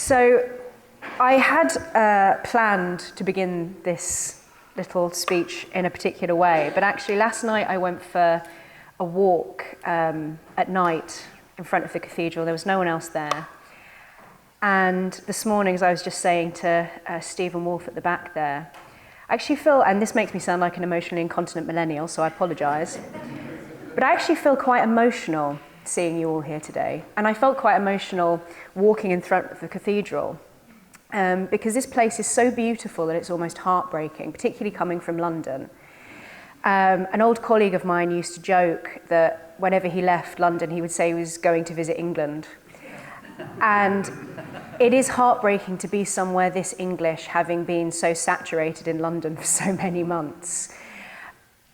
So I had planned to begin this little speech in a particular way, but actually last night I went for a walk at night in front of the cathedral. There was no one else there. And this morning, as I was just saying to Stephen Wolfe at the back there, I actually feel, and this makes me sound like an emotionally incontinent millennial, so I apologise, but I actually feel quite emotional seeing you all here today. And I felt quite emotional walking in front of the cathedral because this place is so beautiful that it's almost heartbreaking, particularly coming from London. An old colleague of mine used to joke that whenever he left London, he would say he was going to visit England. And it is heartbreaking to be somewhere this English, having been so saturated in London for so many months.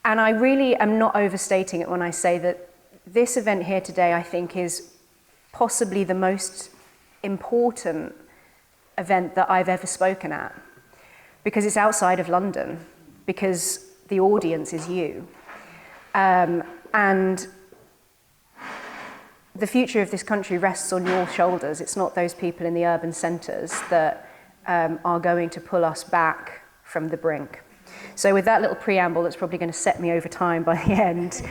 And I really am not overstating it when I say that this event here today, I think, is possibly the most important event that I've ever spoken at, because it's outside of London, because the audience is you. And the future of this country rests on your shoulders. It's not those people in the urban centres that are going to pull us back from the brink. So with that little preamble that's probably going to set me over time by the end,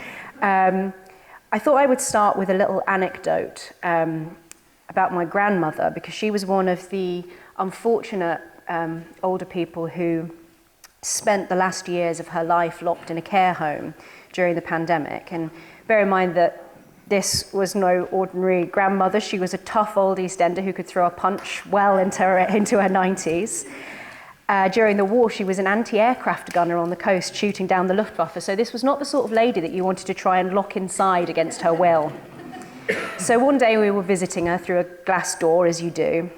I thought I would start with a little anecdote about my grandmother, because she was one of the unfortunate older people who spent the last years of her life locked in a care home during the pandemic. And bear in mind that this was no ordinary grandmother. She was a tough old East Ender who could throw a punch well into her 90s. During the war, she was an anti-aircraft gunner on the coast shooting down the Luftwaffe. So this was not the sort of lady that you wanted to try and lock inside against her will. So one day we were visiting her through a glass door, as you do,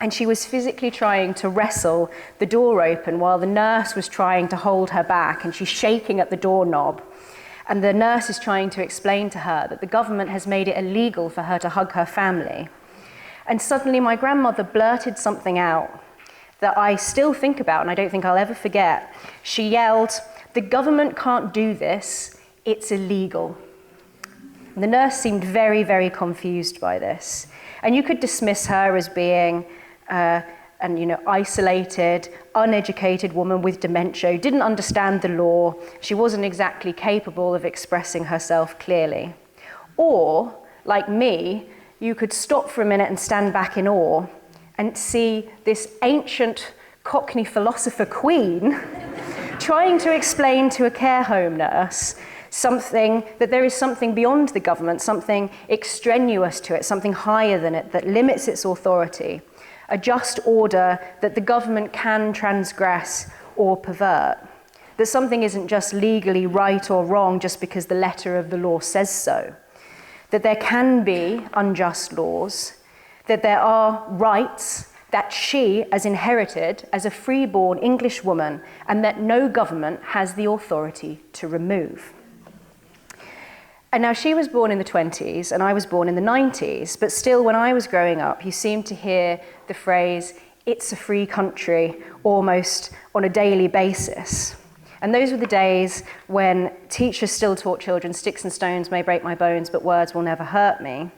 and she was physically trying to wrestle the door open while the nurse was trying to hold her back, and she's shaking at the doorknob. And the nurse is trying to explain to her that the government has made it illegal for her to hug her family. And suddenly my grandmother blurted something out that I still think about, and I don't think I'll ever forget. She yelled, "The government can't do this, it's illegal." And the nurse seemed very, very confused by this. And you could dismiss her as being an isolated, uneducated woman with dementia, who didn't understand the law. She wasn't exactly capable of expressing herself clearly. Or, like me, you could stop for a minute and stand back in awe and see this ancient Cockney philosopher queen trying to explain to a care home nurse that there is something beyond the government, something extraneous to it, something higher than it, that limits its authority, a just order that the government can transgress or pervert, that something isn't just legally right or wrong just because the letter of the law says so, that there can be unjust laws, that there are rights that she has inherited as a freeborn English woman, and that no government has the authority to remove. And now she was born in the 20s and I was born in the 90s, but still when I was growing up, you seemed to hear the phrase, "It's a free country," almost on a daily basis. And those were the days when teachers still taught children, "Sticks and stones may break my bones, but words will never hurt me."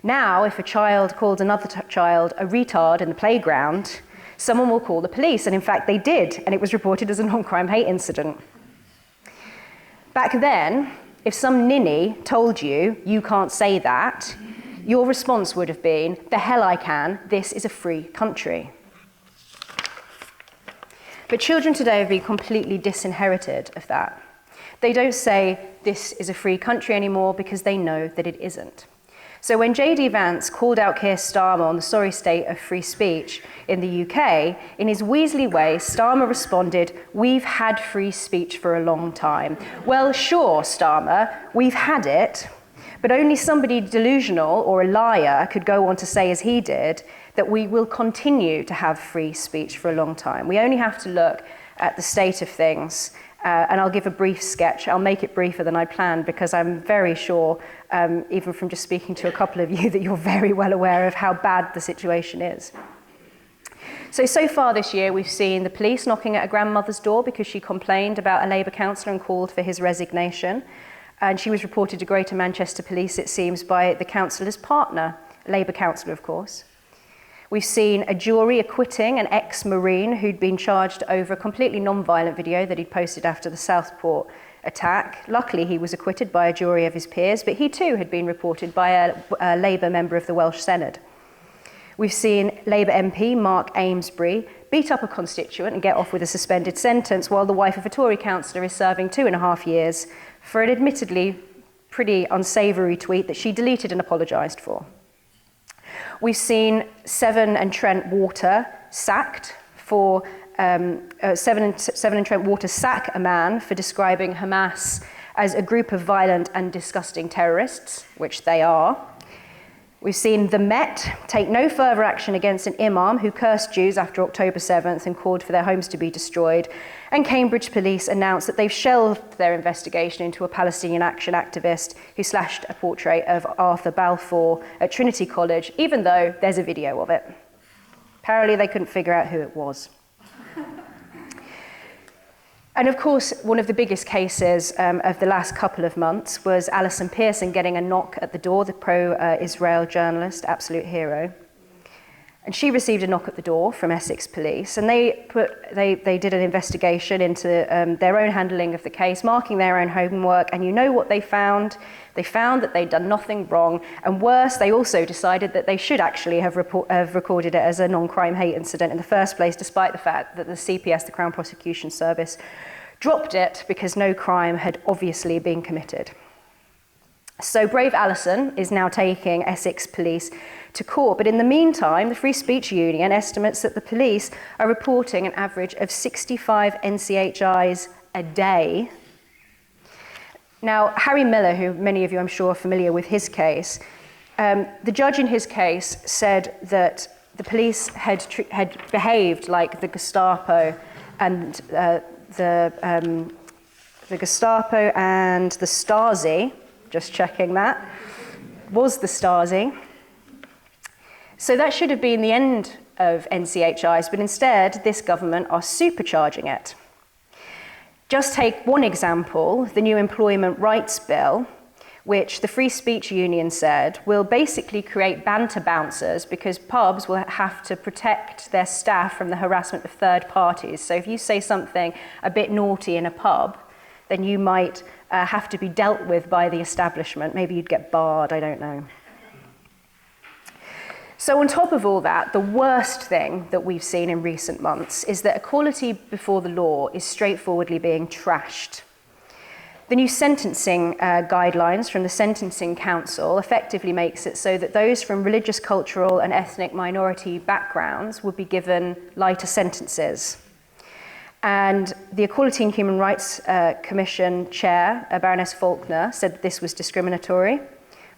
Now, if a child called another child a retard in the playground, someone will call the police, and in fact they did, and it was reported as a non-crime hate incident. Back then, if some ninny told you, "You can't say that," your response would have been, "The hell I can, this is a free country." But children today have been completely disinherited of that. They don't say, "This is a free country" anymore because they know that it isn't. So when J.D. Vance called out Keir Starmer on the sorry state of free speech in the UK, in his Weasley way, Starmer responded, "We've had free speech for a long time." Well, sure, Starmer, we've had it, but only somebody delusional or a liar could go on to say, as he did, that we will continue to have free speech for a long time. We only have to look at the state of things. And I'll give a brief sketch. I'll make it briefer than I planned because I'm very sure, even from just speaking to a couple of you, that you're very well aware of how bad the situation is. So far this year, we've seen the police knocking at a grandmother's door because she complained about a Labour councillor and called for his resignation. And she was reported to Greater Manchester Police, it seems, by the councillor's partner, a Labour councillor, of course. We've seen a jury acquitting an ex-Marine who'd been charged over a completely non-violent video that he'd posted after the Southport attack. Luckily, he was acquitted by a jury of his peers, but he too had been reported by a Labour member of the Welsh Senedd. We've seen Labour MP Mark Amesbury beat up a constituent and get off with a suspended sentence, while the wife of a Tory councillor is serving 2.5 years for an admittedly pretty unsavoury tweet that she deleted and apologised for. We've seen Severn and Trent Water sacked for Severn and Trent Water sack a man for describing Hamas as a group of violent and disgusting terrorists, which they are. We've seen the Met take no further action against an imam who cursed Jews after October 7th and called for their homes to be destroyed. And Cambridge police announced that they've shelved their investigation into a Palestinian Action activist who slashed a portrait of Arthur Balfour at Trinity College, even though there's a video of it. Apparently they couldn't figure out who it was. And of course, one of the biggest cases of the last couple of months was Alison Pearson getting a knock at the door, the pro-Israel journalist, absolute hero. And she received a knock at the door from Essex Police, and they did an investigation into their own handling of the case, marking their own homework, and you know what they found? They found that they'd done nothing wrong, and worse, they also decided that they should actually have recorded it as a non-crime hate incident in the first place, despite the fact that the CPS, the Crown Prosecution Service, dropped it because no crime had obviously been committed. So brave Alison is now taking Essex Police to court, but in the meantime, the Free Speech Union estimates that the police are reporting an average of 65 NCHIs a day. Now, Harry Miller, who many of you I'm sure are familiar with his case, the judge in his case said that the police had behaved like the Gestapo and the Gestapo and the Stasi, just checking that, was the Stasi. So that should have been the end of NCHIs, but instead, this government are supercharging it. Just take one example, the new Employment Rights Bill, which the Free Speech Union said will basically create banter bouncers because pubs will have to protect their staff from the harassment of third parties. So if you say something a bit naughty in a pub, then you might have to be dealt with by the establishment. Maybe you'd get barred, I don't know. So on top of all that, the worst thing that we've seen in recent months is that equality before the law is straightforwardly being trashed. The new sentencing guidelines from the Sentencing Council effectively makes it so that those from religious, cultural and ethnic minority backgrounds would be given lighter sentences. And the Equality and Human Rights Commission chair, Baroness Faulkner, said that this was discriminatory.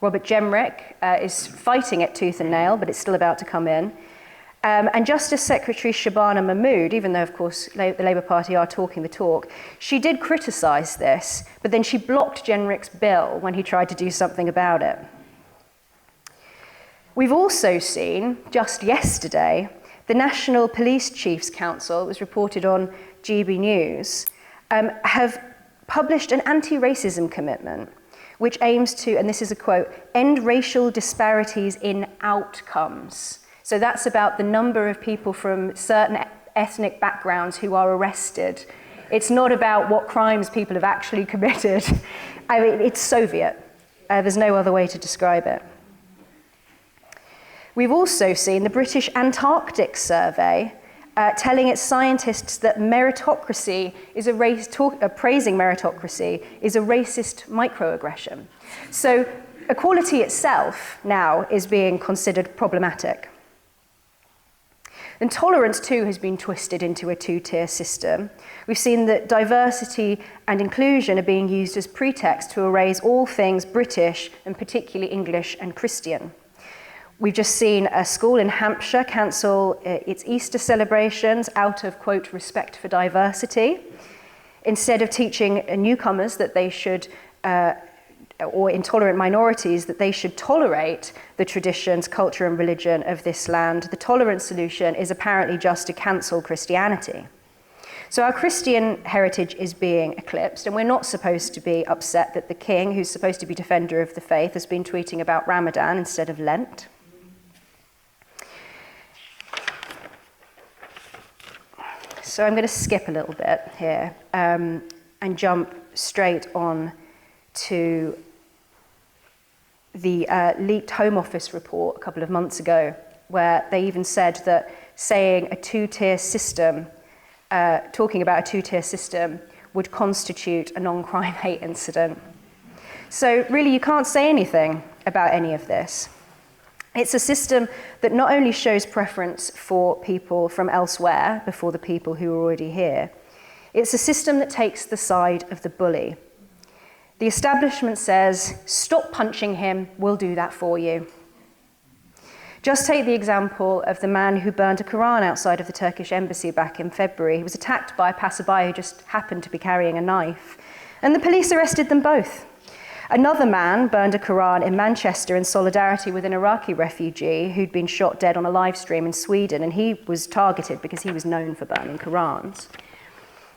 Robert Jenrick is fighting it tooth and nail, but it's still about to come in. And Justice Secretary Shabana Mahmood, even though, of course, the Labour Party are talking the talk, she did criticise this, but then she blocked Jenrick's bill when he tried to do something about it. We've also seen, just yesterday, the National Police Chiefs Council, it was reported on GB News, have published an anti-racism commitment which aims to, and this is a quote, end racial disparities in outcomes. So that's about the number of people from certain ethnic backgrounds who are arrested. It's not about what crimes people have actually committed. I mean, it's Soviet. There's no other way to describe it. We've also seen the British Antarctic Survey telling its scientists that meritocracy is praising meritocracy is a racist microaggression. So equality itself now is being considered problematic. And tolerance too has been twisted into a two-tier system. We've seen that diversity and inclusion are being used as pretext to erase all things British and particularly English and Christian. We've just seen a school in Hampshire cancel its Easter celebrations out of, quote, respect for diversity, instead of teaching newcomers that they should, or intolerant minorities, that they should tolerate the traditions, culture and religion of this land. The tolerance solution is apparently just to cancel Christianity. So our Christian heritage is being eclipsed, and we're not supposed to be upset that the king, who's supposed to be defender of the faith, has been tweeting about Ramadan instead of Lent. So I'm going to skip a little bit here and jump straight on to the leaked Home Office report a couple of months ago, where they even said that saying a two-tier system, talking about a two-tier system would constitute a non-crime hate incident. So really you can't say anything about any of this. It's a system that not only shows preference for people from elsewhere before the people who are already here, it's a system that takes the side of the bully. The establishment says, stop punching him, we'll do that for you. Just take the example of the man who burned a Quran outside of the Turkish embassy back in February. He was attacked by a passerby who just happened to be carrying a knife, and the police arrested them both. Another man burned a Quran in Manchester in solidarity with an Iraqi refugee who'd been shot dead on a live stream in Sweden, and he was targeted because he was known for burning Qurans.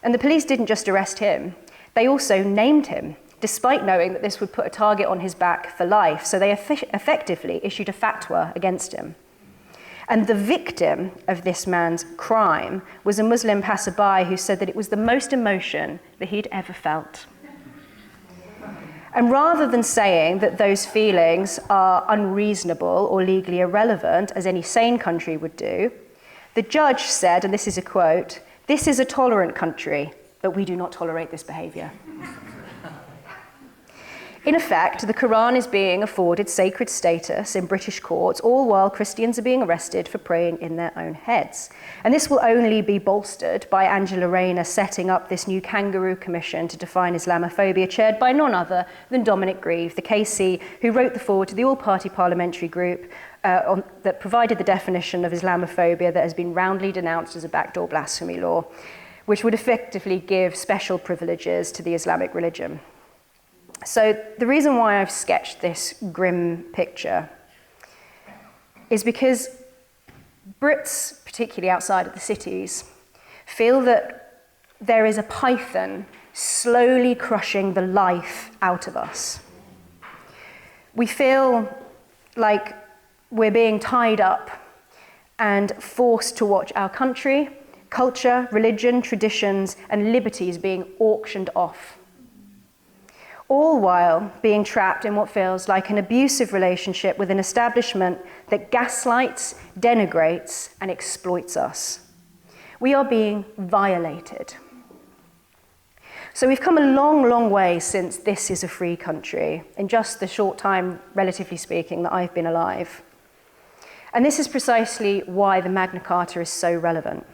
And the police didn't just arrest him, they also named him, despite knowing that this would put a target on his back for life. So they effectively issued a fatwa against him. And the victim of this man's crime was a Muslim passerby who said that it was the most emotion that he'd ever felt. And rather than saying that those feelings are unreasonable or legally irrelevant, as any sane country would do, the judge said, and this is a quote, "This is a tolerant country, but we do not tolerate this behaviour." In effect, the Quran is being afforded sacred status in British courts, all while Christians are being arrested for praying in their own heads. And this will only be bolstered by Angela Rayner setting up this new kangaroo commission to define Islamophobia, chaired by none other than Dominic Grieve, the KC who wrote the foreword to the all-party parliamentary group that provided the definition of Islamophobia that has been roundly denounced as a backdoor blasphemy law, which would effectively give special privileges to the Islamic religion. So the reason why I've sketched this grim picture is because Brits, particularly outside of the cities, feel that there is a python slowly crushing the life out of us. We feel like we're being tied up and forced to watch our country, culture, religion, traditions, and liberties being auctioned off, all while being trapped in what feels like an abusive relationship with an establishment that gaslights, denigrates, and exploits us. We are being violated. So we've come a long, long way since this is a free country, in just the short time, relatively speaking, that I've been alive. And this is precisely why the Magna Carta is so relevant.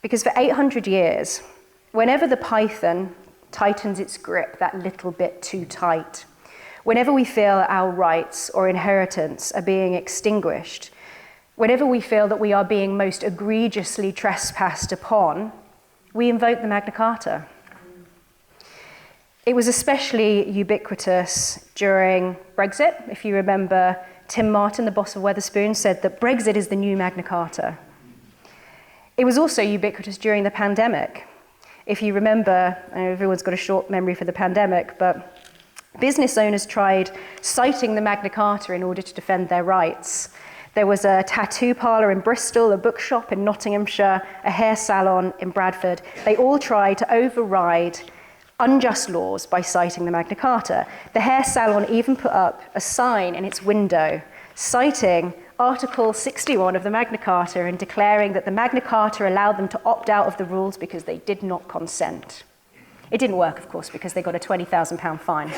Because for 800 years, whenever the python tightens its grip that little bit too tight, whenever we feel our rights or inheritance are being extinguished, whenever we feel that we are being most egregiously trespassed upon, we invoke the Magna Carta. It was especially ubiquitous during Brexit. If you remember, Tim Martin, the boss of Wetherspoon, said that Brexit is the new Magna Carta. It was also ubiquitous during the pandemic. If you remember, I know everyone's got a short memory for the pandemic, but business owners tried citing the Magna Carta in order to defend their rights. There was a tattoo parlour in Bristol, a bookshop in Nottinghamshire, a hair salon in Bradford. They all tried to override unjust laws by citing the Magna Carta. The hair salon even put up a sign in its window citing Article 61 of the Magna Carta and declaring that the Magna Carta allowed them to opt out of the rules because they did not consent. It didn't work, of course, because they got a £20,000 fine.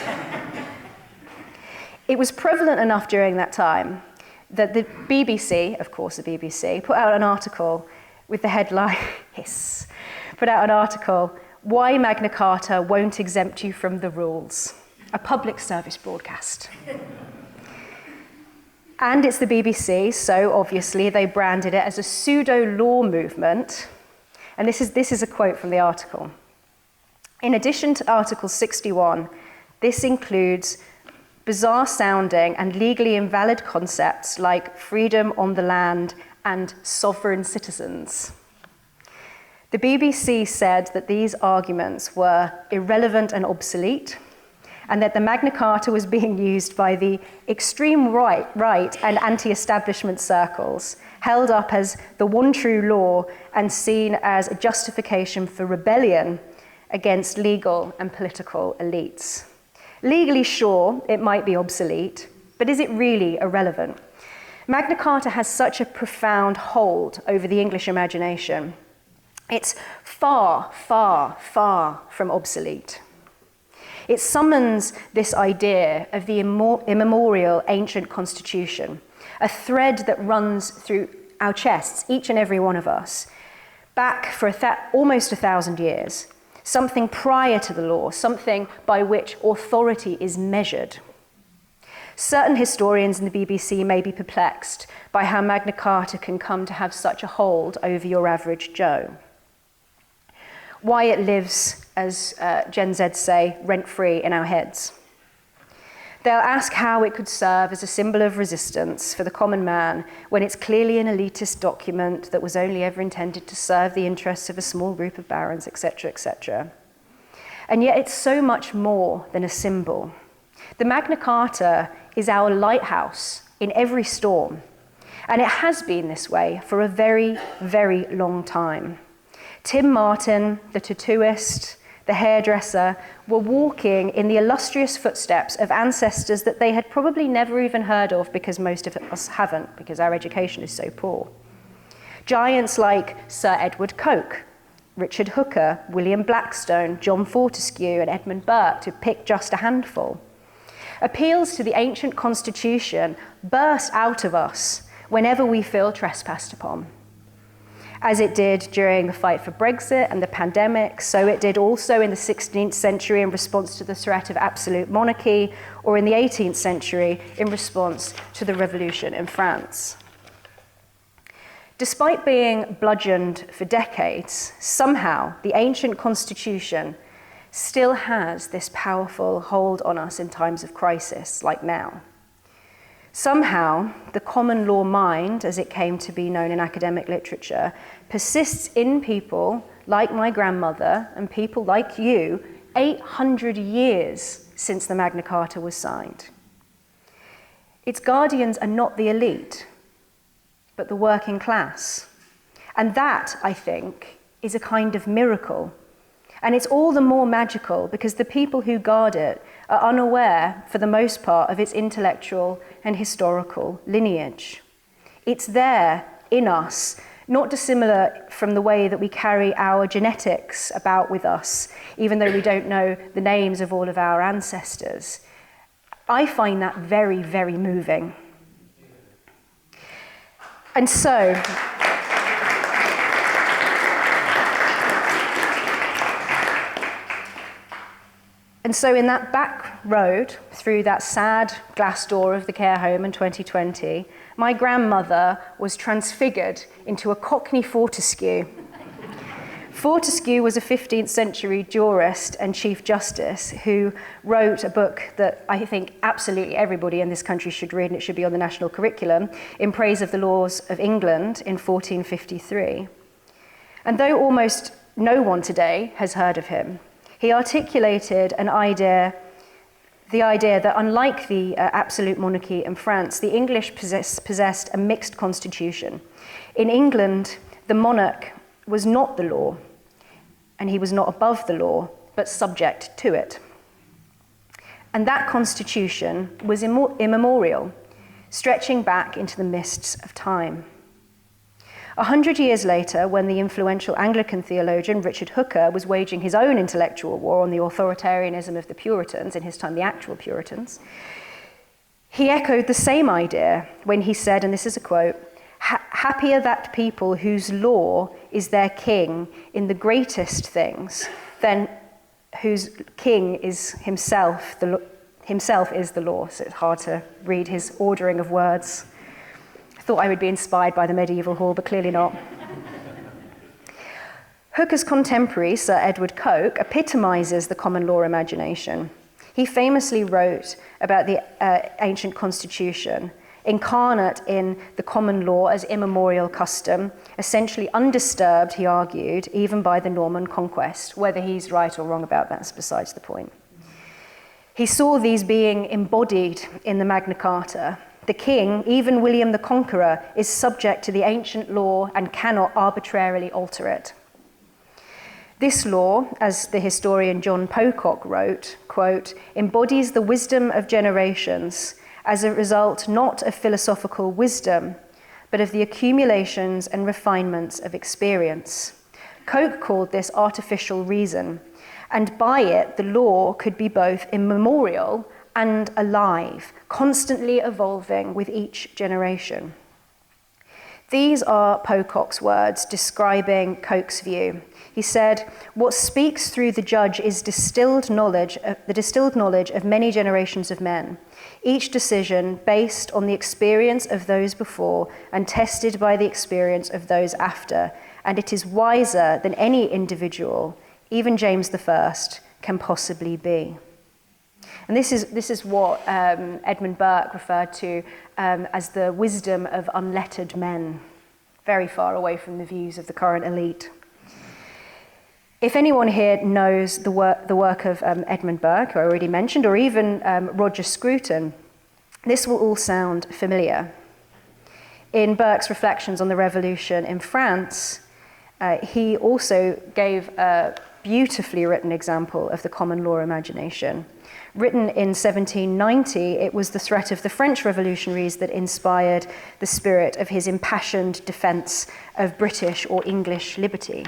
It was prevalent enough during that time that the BBC, of course the BBC, put out an article with the headline, hiss, put out an article, "Why Magna Carta Won't Exempt You from the Rules," a public service broadcast. And it's the BBC, so obviously they branded it as a pseudo-law movement. And this is a quote from the article. "In addition to Article 61, this includes bizarre-sounding and legally invalid concepts like freedom on the land and sovereign citizens." The BBC said that these arguments were irrelevant and obsolete, and that the Magna Carta was being used by the extreme right and anti-establishment circles, held up as the one true law and seen as a justification for rebellion against legal and political elites. Legally, sure, it might be obsolete, but is it really irrelevant? Magna Carta has such a profound hold over the English imagination. It's far, far, far from obsolete. It summons this idea of the immemorial ancient constitution, a thread that runs through our chests, each and every one of us, back for almost 1,000 years, something prior to the law, something by which authority is measured. Certain historians in the BBC may be perplexed by how Magna Carta can come to have such a hold over your average Joe. Why it lives, as Gen Z say, rent-free in our heads. They'll ask how it could serve as a symbol of resistance for the common man when it's clearly an elitist document that was only ever intended to serve the interests of a small group of barons, etc., etc. And yet it's so much more than a symbol. The Magna Carta is our lighthouse in every storm, and it has been this way for a very, very long time. Tim Martin, the tattooist, the hairdresser, were walking in the illustrious footsteps of ancestors that they had probably never even heard of, because most of us haven't, because our education is so poor. Giants like Sir Edward Coke, Richard Hooker, William Blackstone, John Fortescue, and Edmund Burke, to pick just a handful. Appeals to the ancient constitution burst out of us whenever we feel trespassed upon. As it did during the fight for Brexit and the pandemic, so it did also in the 16th century in response to the threat of absolute monarchy, or in the 18th century in response to the revolution in France. Despite being bludgeoned for decades, somehow the ancient constitution still has this powerful hold on us in times of crisis, like now. Somehow, the common law mind, as it came to be known in academic literature, persists in people like my grandmother and people like you 800 years since the Magna Carta was signed. Its guardians are not the elite, but the working class. And that, I think, is a kind of miracle. And it's all the more magical because the people who guard it are unaware, for the most part, of its intellectual and historical lineage. It's there in us, not dissimilar from the way that we carry our genetics about with us, even though we don't know the names of all of our ancestors. I find that very, very moving. And so, in that back road, through that sad glass door of the care home in 2020, my grandmother was transfigured into a Cockney Fortescue. Fortescue was a 15th century jurist and Chief Justice who wrote a book that I think absolutely everybody in this country should read, and it should be on the national curriculum, in praise of the laws of England in 1453. And though almost no one today has heard of him, he articulated the idea that unlike the absolute monarchy in France, the English possessed a mixed constitution. In England, the monarch was not the law, and he was not above the law, but subject to it. And that constitution was immemorial, stretching back into the mists of time. 100 years later, when the influential Anglican theologian Richard Hooker was waging his own intellectual war on the authoritarianism of the Puritans, in his time the actual Puritans, he echoed the same idea when he said, and this is a quote, "Happy are that people whose law is their king in the greatest things, than whose king is himself is the law." So it's hard to read his ordering of words. Thought I would be inspired by the medieval hall, but clearly not. Hooker's contemporary, Sir Edward Coke, epitomizes the common law imagination. He famously wrote about the ancient constitution, incarnate in the common law as immemorial custom, essentially undisturbed, he argued, even by the Norman conquest. Whether he's right or wrong about that is besides the point. He saw these being embodied in the Magna Carta. The king, even William the Conqueror, is subject to the ancient law and cannot arbitrarily alter it. This law, as the historian John Pocock wrote, quote, embodies the wisdom of generations as a result not of philosophical wisdom, but of the accumulations and refinements of experience. Coke called this artificial reason, and by it the law could be both immemorial and alive, constantly evolving with each generation. These are Pocock's words describing Coke's view. He said, what speaks through the judge is the distilled knowledge of many generations of men, each decision based on the experience of those before and tested by the experience of those after, and it is wiser than any individual, even James I, can possibly be. And this is what Edmund Burke referred to as the wisdom of unlettered men, very far away from the views of the current elite. If anyone here knows the work of Edmund Burke, who I already mentioned, or even Roger Scruton, this will all sound familiar. In Burke's reflections on the revolution in France, he also gave a beautifully written example of the common law imagination. Written in 1790, it was the threat of the French revolutionaries that inspired the spirit of his impassioned defense of British or English liberty.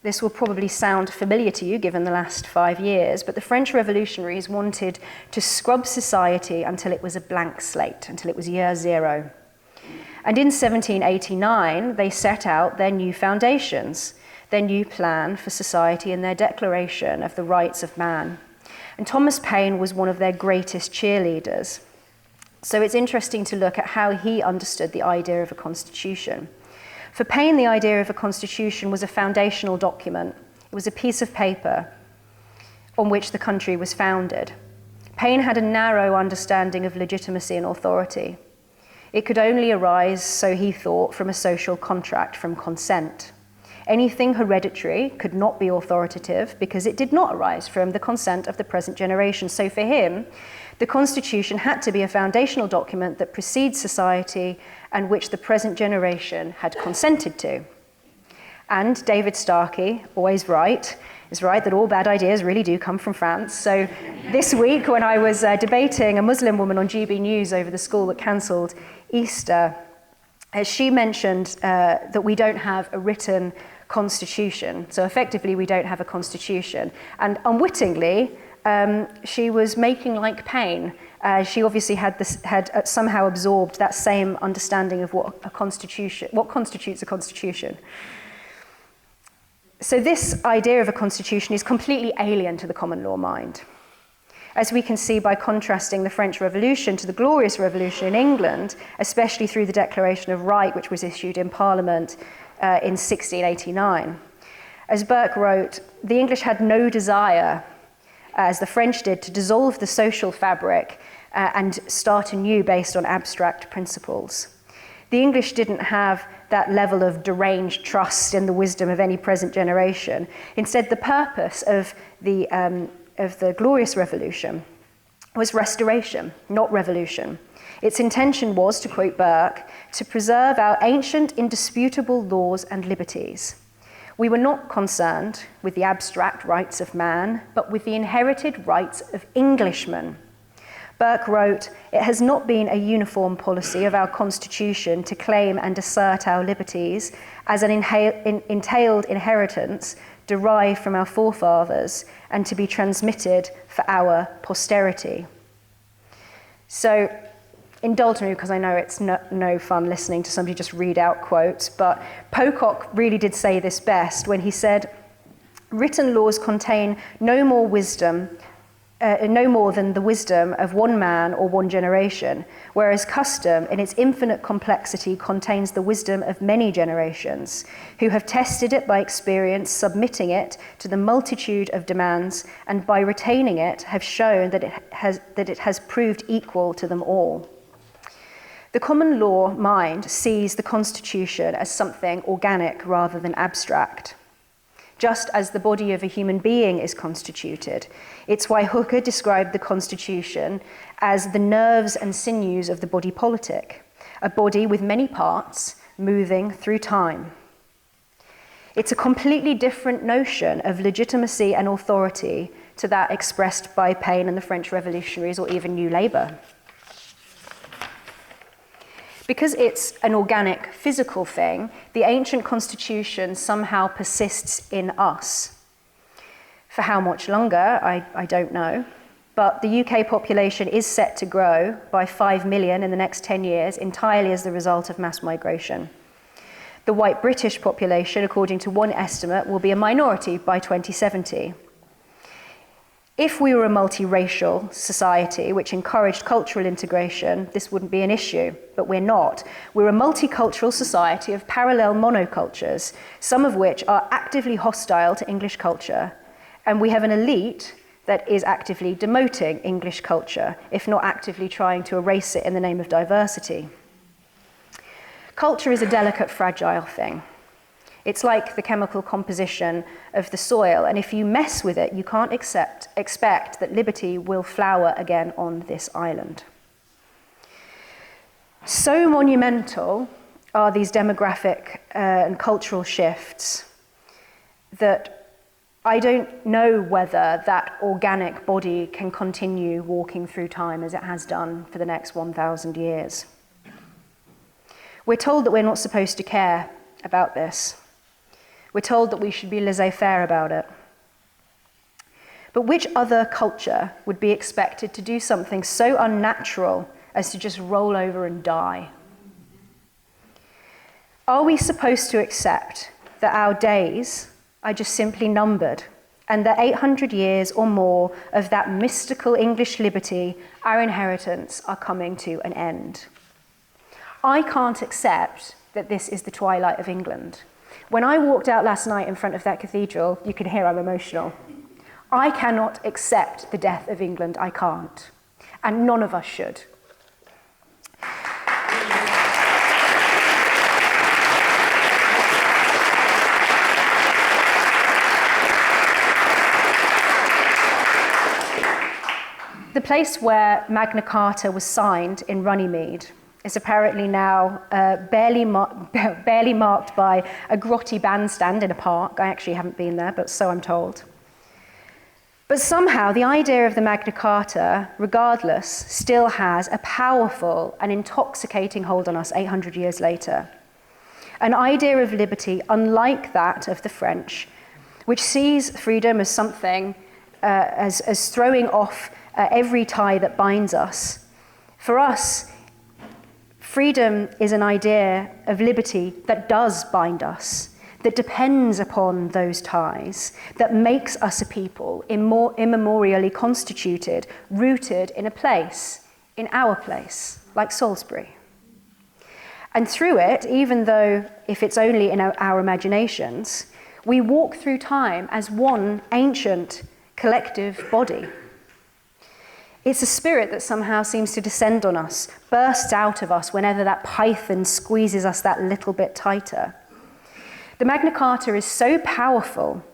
This will probably sound familiar to you given the last 5 years, but the French revolutionaries wanted to scrub society until it was a blank slate, until it was year zero. And in 1789, they set out their new foundations, their new plan for society and their declaration of the rights of man. And Thomas Paine was one of their greatest cheerleaders. So it's interesting to look at how he understood the idea of a constitution. For Paine, the idea of a constitution was a foundational document. It was a piece of paper on which the country was founded. Paine had a narrow understanding of legitimacy and authority. It could only arise, so he thought, from a social contract, from consent. Anything hereditary could not be authoritative because it did not arise from the consent of the present generation. So for him, the Constitution had to be a foundational document that precedes society and which the present generation had consented to. And David Starkey, always right, is right that all bad ideas really do come from France. So this week, when I was debating a Muslim woman on GB News over the school that cancelled Easter, she mentioned that we don't have a written constitution. So effectively, we don't have a constitution. And unwittingly, she was making like Paine. She obviously had somehow absorbed that same understanding of what constitutes a constitution. So this idea of a constitution is completely alien to the common law mind. As we can see by contrasting the French Revolution to the Glorious Revolution in England, especially through the Declaration of Right, which was issued in Parliament in 1689. As Burke wrote, the English had no desire, as the French did, to dissolve the social fabric and start anew based on abstract principles. The English didn't have that level of deranged trust in the wisdom of any present generation. Instead, the purpose of the Glorious Revolution was restoration, not revolution. Its intention was, to quote Burke, to preserve our ancient indisputable laws and liberties. We were not concerned with the abstract rights of man, but with the inherited rights of Englishmen. Burke wrote, "It has not been a uniform policy of our Constitution to claim and assert our liberties as an entailed inheritance derived from our forefathers and to be transmitted for our posterity." So, indulge me because I know it's no fun listening to somebody just read out quotes, but Pocock really did say this best when he said, "Written laws contain no more than the wisdom of one man or one generation, whereas custom, in its infinite complexity, contains the wisdom of many generations, who have tested it by experience, submitting it to the multitude of demands, and by retaining it, have shown that it has proved equal to them all." The common law mind sees the Constitution as something organic rather than abstract. just as the body of a human being is constituted. It's why Hooker described the constitution as the nerves and sinews of the body politic, a body with many parts moving through time. It's a completely different notion of legitimacy and authority to that expressed by Paine and the French revolutionaries or even New Labour. Because it's an organic, physical thing, the ancient constitution somehow persists in us. For how much longer, I don't know, but the UK population is set to grow by 5 million in the next 10 years, entirely as the result of mass migration. The white British population, according to one estimate, will be a minority by 2070. If we were a multiracial society which encouraged cultural integration, this wouldn't be an issue, but we're not. We're a multicultural society of parallel monocultures, some of which are actively hostile to English culture, and we have an elite that is actively demoting English culture, if not actively trying to erase it in the name of diversity. Culture is a delicate, fragile thing. It's like the chemical composition of the soil, and if you mess with it, you can't expect that liberty will flower again on this island. So monumental are these demographic and cultural shifts that I don't know whether that organic body can continue walking through time as it has done for the next 1,000 years. We're told that we're not supposed to care about this. We're told that we should be laissez-faire about it. But which other culture would be expected to do something so unnatural as to just roll over and die? Are we supposed to accept that our days are just simply numbered, and that 800 years or more of that mystical English liberty, our inheritance, are coming to an end? I can't accept that this is the twilight of England. When I walked out last night in front of that cathedral, you can hear I'm emotional. I cannot accept the death of England. I can't. And none of us should. The place where Magna Carta was signed in Runnymede is apparently now barely marked by a grotty bandstand in a park. I actually haven't been there, but so I'm told. But somehow the idea of the Magna Carta, regardless, still has a powerful and intoxicating hold on us 800 years later. An idea of liberty unlike that of the French, which sees freedom as something, as throwing off every tie that binds us. For us, freedom is an idea of liberty that does bind us, that depends upon those ties, that makes us a people immemorially constituted, rooted in a place, in our place, like Salisbury. And through it, even though if it's only in our imaginations, we walk through time as one ancient collective body. It's a spirit that somehow seems to descend on us, bursts out of us whenever that python squeezes us that little bit tighter. The Magna Carta is so powerful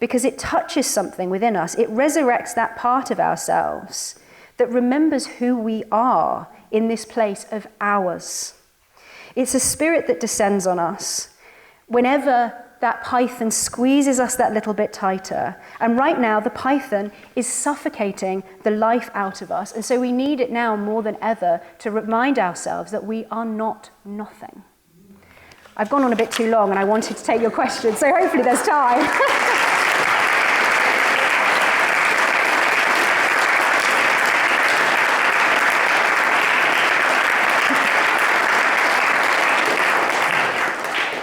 because it touches something within us. It resurrects that part of ourselves that remembers who we are in this place of ours. It's a spirit that descends on us whenever that python squeezes us that little bit tighter. And right now, the python is suffocating the life out of us. And so we need it now more than ever to remind ourselves that we are not nothing. I've gone on a bit too long and I wanted to take your questions, so hopefully there's time.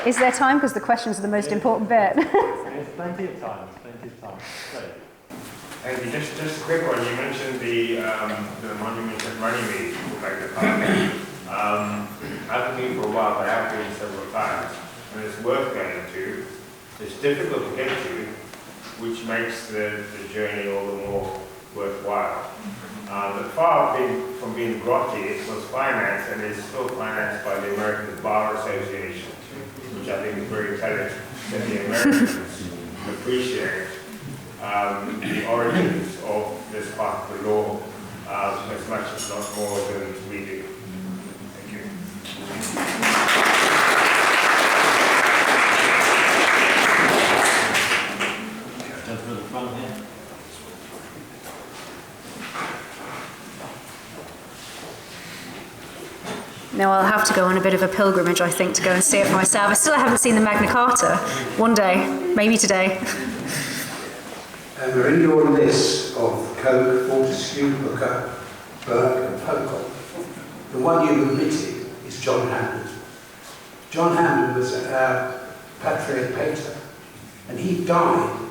Is there time? Because the questions are the most important bit. There's plenty of time. So. Thank you. Just a quick one. You mentioned the monument at Runnymede, like the park. I haven't been for a while, but I have been several times, and it's worth going to. It's difficult to get to, which makes the journey all the more worthwhile. But far from being grotty, it was financed, and is still financed by the American Bar Association, which I think is very telling that the Americans appreciate the origins of this part of the law as much, if not more, than we do. Thank you. Gentleman at the front here. Now I'll have to go on a bit of a pilgrimage, I think, to go and see it for myself. I still haven't seen the Magna Carta. One day, maybe today. We're in your list of Coke, Fortescue, Booker, Burke and Pocock. The one you omitted is John Hammond. John Hammond was our patriot painter, and he died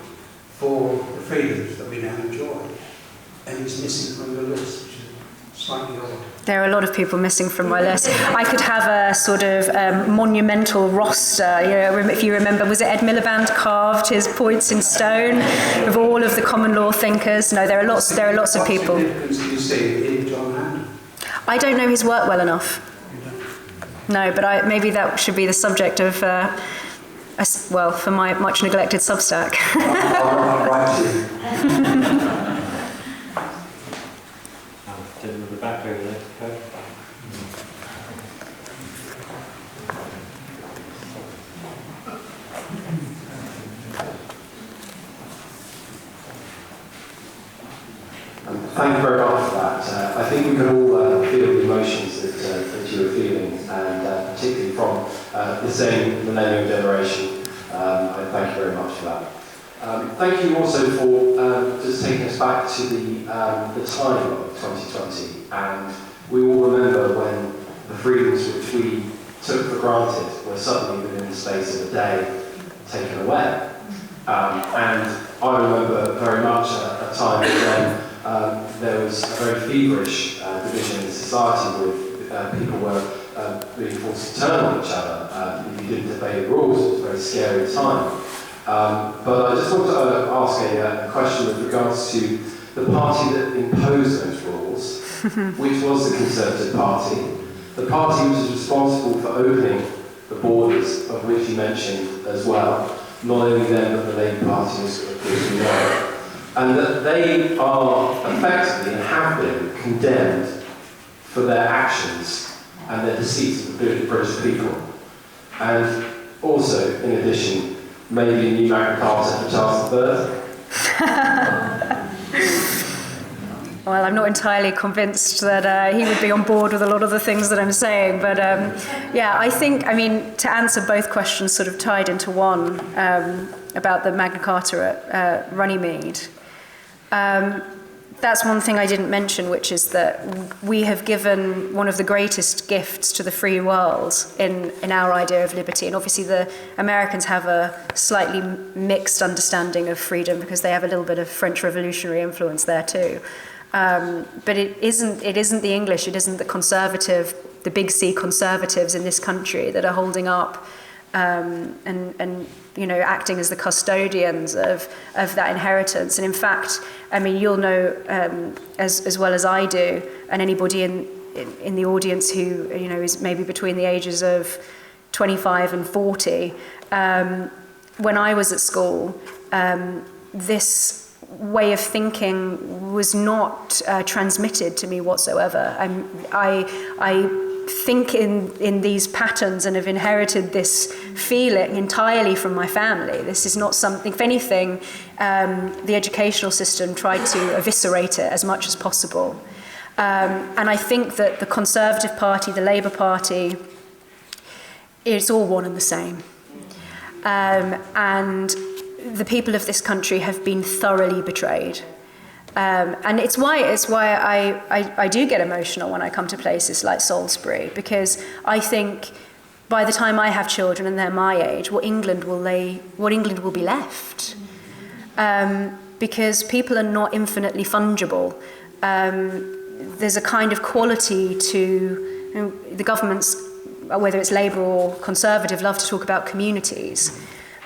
for the freedoms that we now enjoy. And he's missing from the list, which is slightly odd. There are a lot of people missing from my list. I could have a sort of monumental roster. You know, if you remember, was it Ed Miliband carved his points in stone of all of the common law thinkers? No, there are lots of people. What significance do you see in John Hammond? I don't know his work well enough. No, but maybe that should be the subject of, for my much neglected Substack. I'll write to you. Gentleman at the back over there. Coke. Thank you very much for that. I think we can all feel the emotions that you are feeling, and particularly from the same millennial generation. I thank you very much for that. Thank you also for just taking us back to the time of 2020, and we all remember when the freedoms which we took for granted were suddenly within the space of a day taken away. And I remember very much a time when there was a very feverish division in society with people were being forced to turn on each other if you didn't obey the rules. It was a very scary time. But I just want to ask a question with regards to the party that imposed those rules, which was the Conservative Party, the party which is responsible for opening the borders, of which you mentioned as well, not only them but the Labour Party, of course, we know. And that they are effectively and have been condemned for their actions and their deceit of the British people. And also, in addition, maybe a new Magna Carta for Charles III. Well, I'm not entirely convinced that he would be on board with a lot of the things that I'm saying, but I think, to answer both questions sort of tied into one about the Magna Carta at Runnymede, that's one thing I didn't mention, which is that we have given one of the greatest gifts to the free world in our idea of liberty. And obviously the Americans have a slightly mixed understanding of freedom because they have a little bit of French revolutionary influence there too. But it isn't the English, it isn't the big C conservatives in this country that are holding up and acting as the custodians of that inheritance. And in fact, you'll know as well as I do, and anybody in the audience who is maybe between the ages of 25 and 40, when I was at school, this way of thinking was not transmitted to me whatsoever. I think in these patterns and have inherited this feeling entirely from my family. This is not something, if anything, the educational system tried to eviscerate it as much as possible. And I think that the Conservative Party, the Labour Party, it's all one and the same. And the people of this country have been thoroughly betrayed. And it's why I do get emotional when I come to places like Salisbury, because I think by the time I have children and they're my age, what England will be left? Because people are not infinitely fungible. There's a kind of quality to the governments, whether it's Labour or Conservative, love to talk about communities.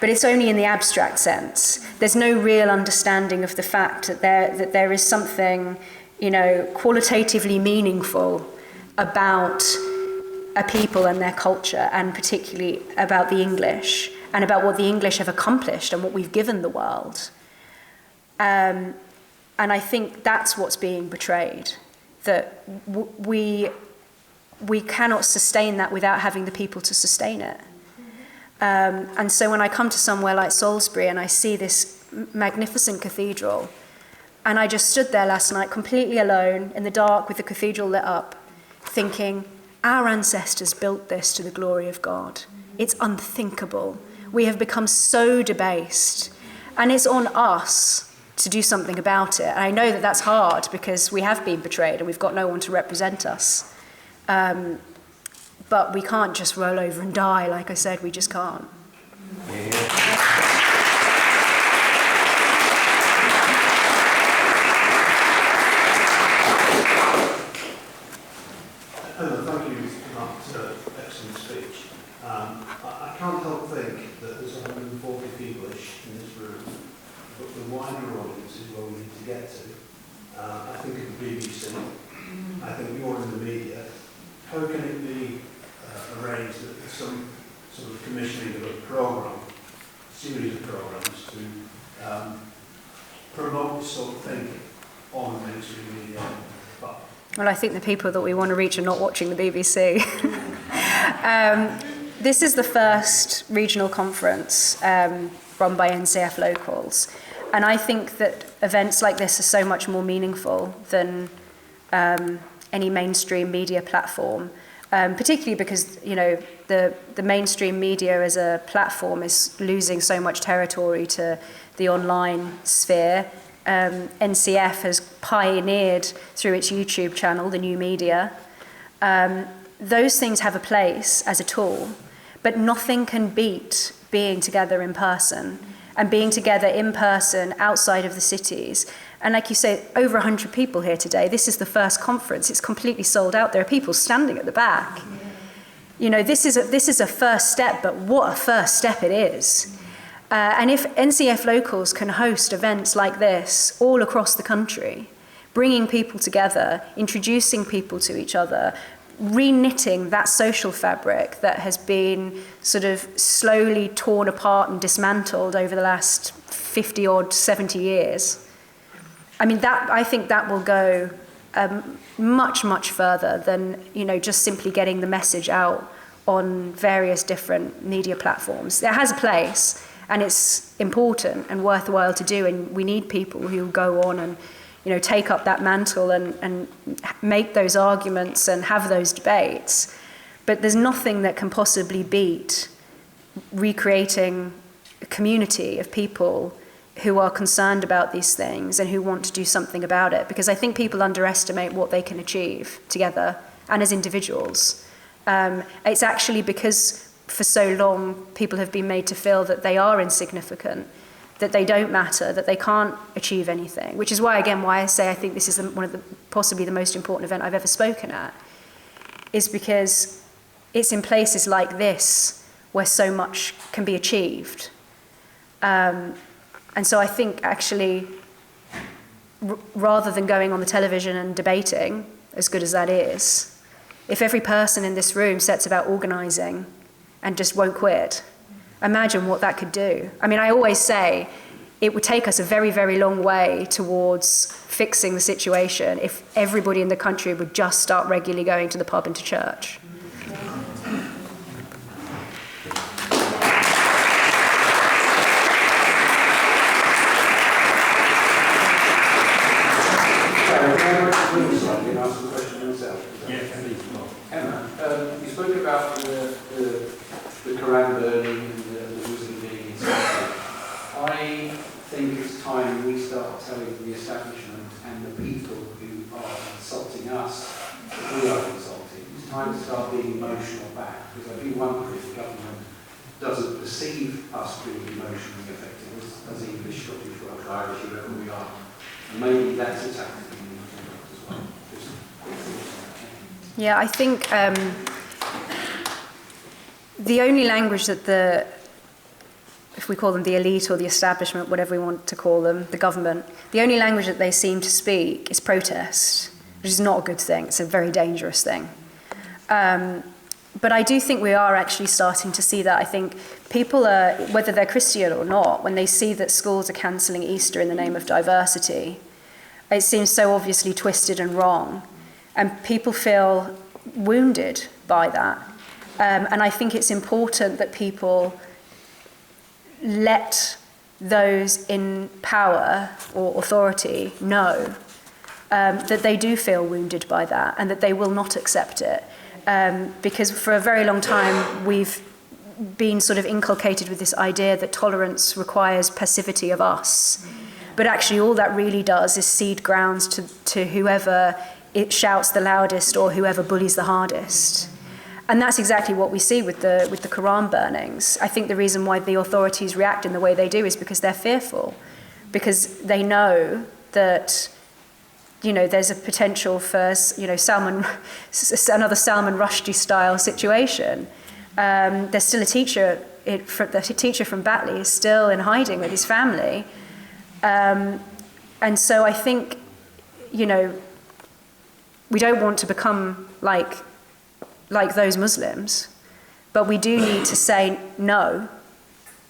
But it's only in the abstract sense. There's no real understanding of the fact that there is something, qualitatively meaningful about a people and their culture, and particularly about the English. and about what the English have accomplished and what we've given the world. And I think that's what's being betrayed, that we cannot sustain that without having the people to sustain it. And so when I come to somewhere like Salisbury and I see this magnificent cathedral, and I just stood there last night completely alone in the dark with the cathedral lit up, thinking, our ancestors built this to the glory of God. It's unthinkable. We have become so debased, and it's on us to do something about it. And I know that that's hard because we have been betrayed and we've got no one to represent us. But we can't just roll over and die. Like I said, we just can't. Thank you for that excellent speech. I can't help think that there's 140 people-ish in this room, but the wider audience is where we need to get to. I think of the BBC. I think you're in the media. How can it be arranged that there's some sort of commissioning of a programme, series of programmes to promote this sort of thinking on mainstream media? Well, I think the people that we want to reach are not watching the BBC. This is the first regional conference run by NCF locals. And I think that events like this are so much more meaningful than any mainstream media platform, particularly because, you know, the mainstream media as a platform is losing so much territory to the online sphere. NCF has pioneered through its YouTube channel, the new media. Those things have a place as a tool, but nothing can beat being together in person and being together in person outside of the cities. And like you say, over 100 people here today. This is the first conference. It's completely sold out. There are people standing at the back. You know, this is a first step, but what a first step it is. And if NCF locals can host events like this all across the country, bringing people together, introducing people to each other, re-knitting that social fabric that has been sort of slowly torn apart and dismantled over the last 50 odd, 70 years. I mean, I think that will go much, much further than, you know, just simply getting the message out on various different media platforms. It has a place, and it's important and worthwhile to do, and we need people who go on and, you know, take up that mantle and make those arguments and have those debates. But there's nothing that can possibly beat recreating a community of people who are concerned about these things and who want to do something about it. Because I think people underestimate what they can achieve together and as individuals. It's actually because for so long people have been made to feel that they are insignificant, that they don't matter, that they can't achieve anything, which is why I say I think this is possibly the most important event I've ever spoken at, is because it's in places like this where so much can be achieved. And so I think actually, rather than going on the television and debating, as good as that is, if every person in this room sets about organising and just won't quit, imagine what that could do. I mean, I always say it would take us a very, very long way towards fixing the situation if everybody in the country would just start regularly going to the pub and to church. Emma, you spoke about the Quran burning and the Muslim being insulted. I think it's time we start telling the establishment and the people who are insulting us that we are insulting. It's time to start being emotional back, because I do wonder if the government doesn't perceive us being emotionally affected as English, Scottish, Welsh, Irish, whoever we are. And maybe that's a tactic we need to adopt as well. Just quick thoughts on that. Yeah, I think the only language that if we call them the elite or the establishment, whatever we want to call them, the government, the only language that they seem to speak is protest, which is not a good thing. It's a very dangerous thing. But I do think we are actually starting to see that. I think people are, whether they're Christian or not, when they see that schools are cancelling Easter in the name of diversity, it seems so obviously twisted and wrong. And people feel wounded by that. And I think it's important that people let those in power or authority know that they do feel wounded by that and that they will not accept it. Because for a very long time, we've been sort of inculcated with this idea that tolerance requires passivity of us. But actually all that really does is cede grounds to whoever it shouts the loudest or whoever bullies the hardest. And that's exactly what we see with the Quran burnings. I think the reason why the authorities react in the way they do is because they're fearful, because they know that, you know, there's a potential for, you know, another Salman Rushdie style situation. There's still a teacher, the teacher from Batley is still in hiding with his family. And so I think, you know, we don't want to become like those Muslims, but we do need to say no,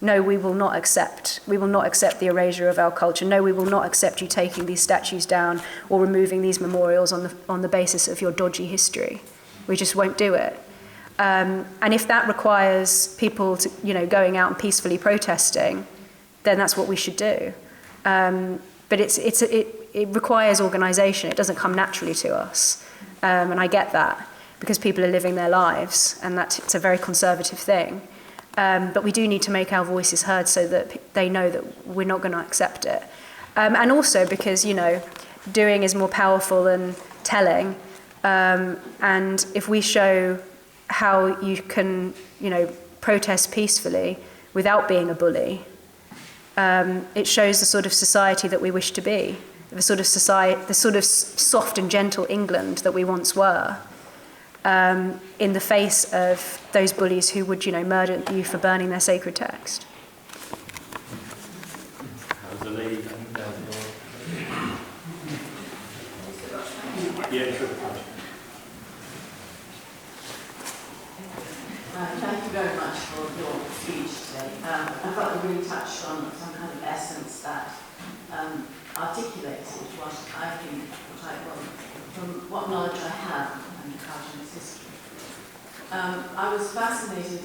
we will not accept. We will not accept the erasure of our culture. No, we will not accept you taking these statues down or removing these memorials on the basis of your dodgy history. We just won't do it. And if that requires people to, you know, going out and peacefully protesting, then that's what we should do. But it requires organisation. It doesn't come naturally to us, and I get that because people are living their lives, and it's a very conservative thing. But we do need to make our voices heard so that they know that we're not going to accept it. And also because, you know, doing is more powerful than telling. And if we show how you can, you know, protest peacefully without being a bully, it shows the sort of society that we wish to be, the sort of soft and gentle England that we once were, in the face of those bullies who would, you know, murder you for burning their sacred text. That was a lady down here. Yeah, sure. Thank you very much for your speech today. I felt you really touched on some kind of essence that articulated from what knowledge I have of Magna Carta and its history. I was fascinated.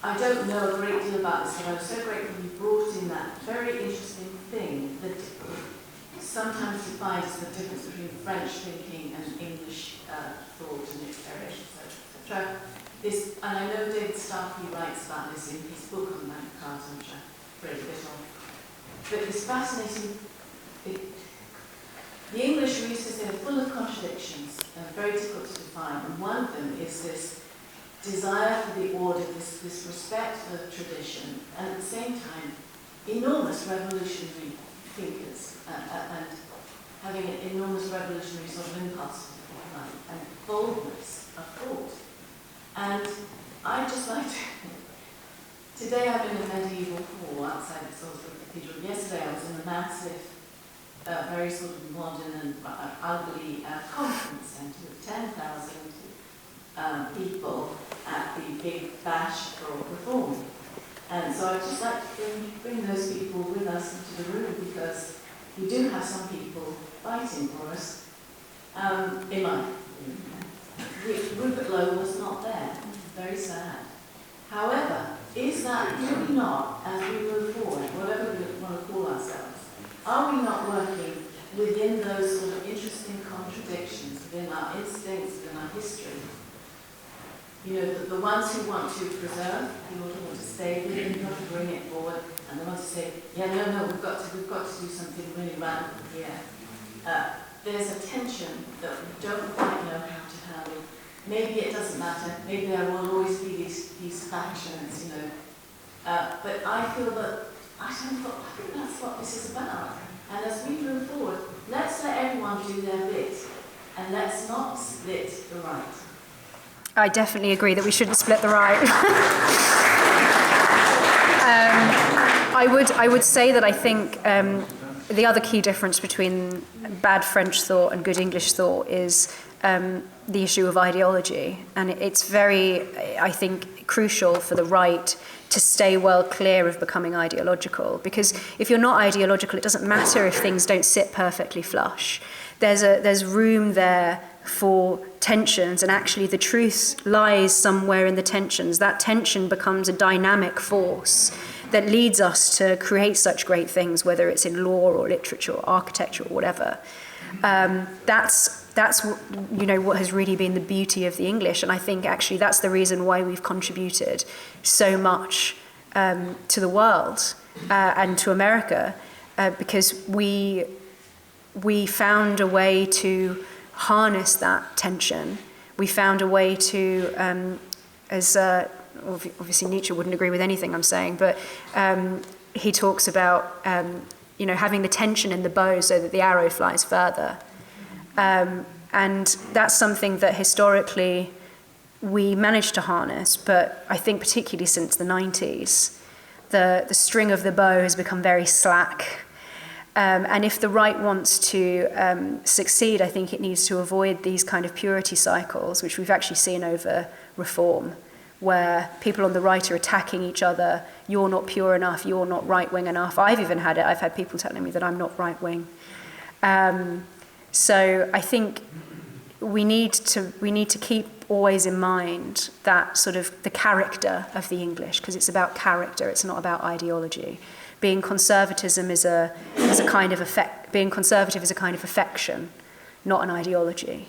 I don't know a great deal about this, but I was so grateful you brought in that very interesting thing that sometimes defines the difference between French thinking and English thought and exploration, etc. And I know David Starkey writes about this in his book on Magna Carta, which I read a bit on. But it's fascinating. The English, we used to say, are full of contradictions and very difficult to define. And one of them is this desire for the order, this respect for tradition, and at the same time, enormous revolutionary thinkers and having an enormous revolutionary sort of impulse and boldness of thought. And I'd just like to... Today I'm in a medieval hall outside the Salisbury Cathedral. Yesterday I was in a massive, very sort of modern and ugly conference centre with 10,000 people at the big bash for reform. And so I'd just like to bring those people with us into the room, because we do have some people fighting for us. In my Rupert Lowe was not there. Very sad. However, is that, do we not, as we move forward, whatever we want to call ourselves, are we not working within those sort of interesting contradictions, within our instincts, within our history? You know, the ones who want to preserve, who want to stay with it, who want to bring it forward, and the ones who say, yeah, no, we've got to do something really radical here. There's a tension that we don't quite know how to handle. Maybe it doesn't matter. Maybe there will always be these factions, you know. But I feel that I think that's what this is about. And as we move forward, let's let everyone do their bit, and let's not split the right. I definitely agree that we shouldn't split the right. I would say that I think the other key difference between bad French thought and good English thought is the issue of ideology. And it's very, I think, crucial for the right to stay well clear of becoming ideological. Because if you're not ideological, it doesn't matter if things don't sit perfectly flush. There's room there for tensions, and actually the truth lies somewhere in the tensions. That tension becomes a dynamic force that leads us to create such great things, whether it's in law or literature or architecture or whatever. That's what has really been the beauty of the English, and I think actually that's the reason why we've contributed so much to the world and to America, because we found a way to harness that tension. We found a way to, obviously Nietzsche wouldn't agree with anything I'm saying, but he talks about having the tension in the bow so that the arrow flies further. And that's something that historically we managed to harness, but I think particularly since the 90s, the string of the bow has become very slack. And if the right wants to succeed, I think it needs to avoid these kind of purity cycles, which we've actually seen over reform, where people on the right are attacking each other. You're not pure enough, you're not right-wing enough. I've even had it. I've had people telling me that I'm not right-wing. So I think we need to keep always in mind that sort of the character of the English, because it's about character, it's not about ideology. Being conservatism is a kind of being conservative is a kind of affection, not an ideology.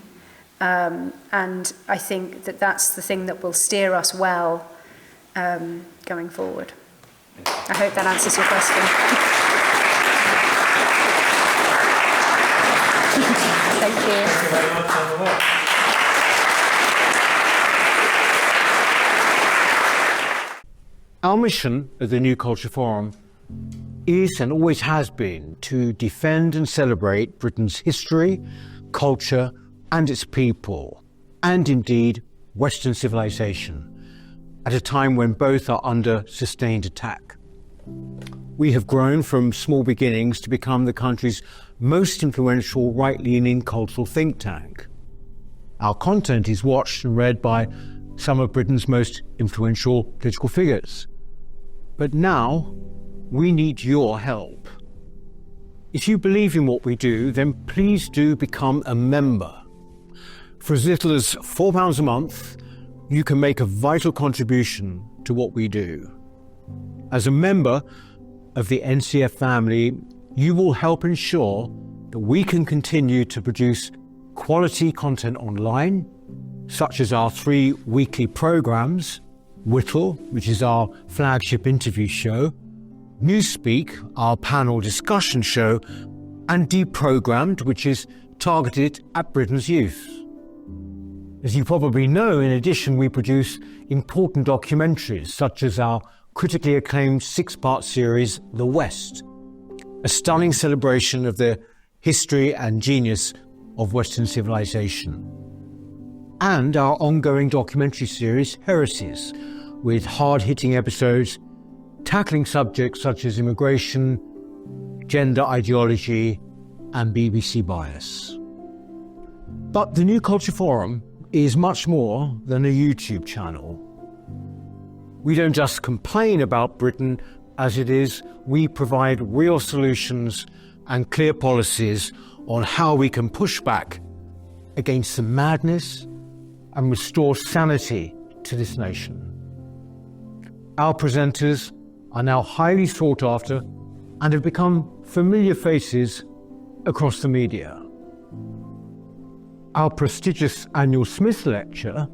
And I think that that's the thing that will steer us well going forward. I hope that answers your question. Thank you. Thank you very much on the work. Our mission at the New Culture Forum is and always has been to defend and celebrate Britain's history, culture, and its people, and indeed Western civilization, at a time when both are under sustained attack. We have grown from small beginnings to become the country's most influential right-leaning cultural think tank. Our content is watched and read by some of Britain's most influential political figures. But now, we need your help. If you believe in what we do, then please do become a member. For as little as £4 a month, you can make a vital contribution to what we do. As a member of the NCF family, you will help ensure that we can continue to produce quality content online, such as our 3 weekly programmes, Whittle, which is our flagship interview show, Newspeak, our panel discussion show, and Deprogrammed, which is targeted at Britain's youth. As you probably know, in addition, we produce important documentaries, such as our critically acclaimed 6-part series, The West, a stunning celebration of the history and genius of Western civilization. And our ongoing documentary series, Heresies, with hard-hitting episodes tackling subjects such as immigration, gender ideology, and BBC bias. But the New Culture Forum is much more than a YouTube channel. We don't just complain about Britain as it is, we provide real solutions and clear policies on how we can push back against the madness and restore sanity to this nation. Our presenters are now highly sought after and have become familiar faces across the media. Our prestigious annual Smith Lecture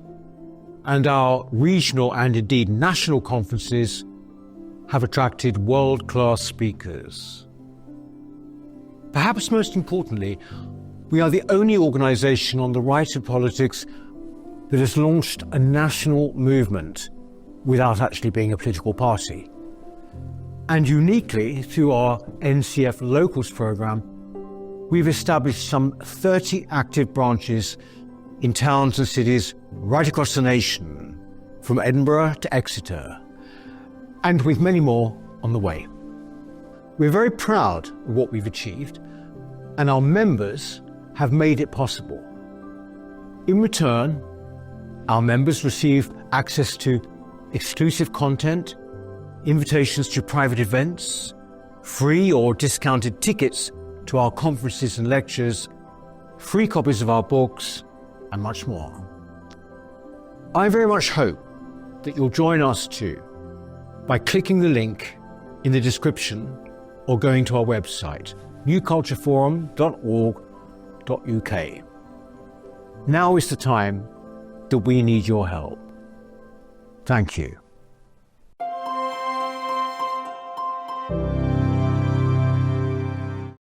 and our regional and indeed national conferences have attracted world-class speakers. Perhaps most importantly, we are the only organisation on the right of politics that has launched a national movement without actually being a political party. And uniquely, through our NCF Locals programme, we've established some 30 active branches in towns and cities right across the nation, from Edinburgh to Exeter, and with many more on the way. We're very proud of what we've achieved, and our members have made it possible. In return, our members receive access to exclusive content, invitations to private events, free or discounted tickets to our conferences and lectures, free copies of our books, and much more. I very much hope that you'll join us too by clicking the link in the description or going to our website, newcultureforum.org.uk. Now is the time that we need your help. Thank you.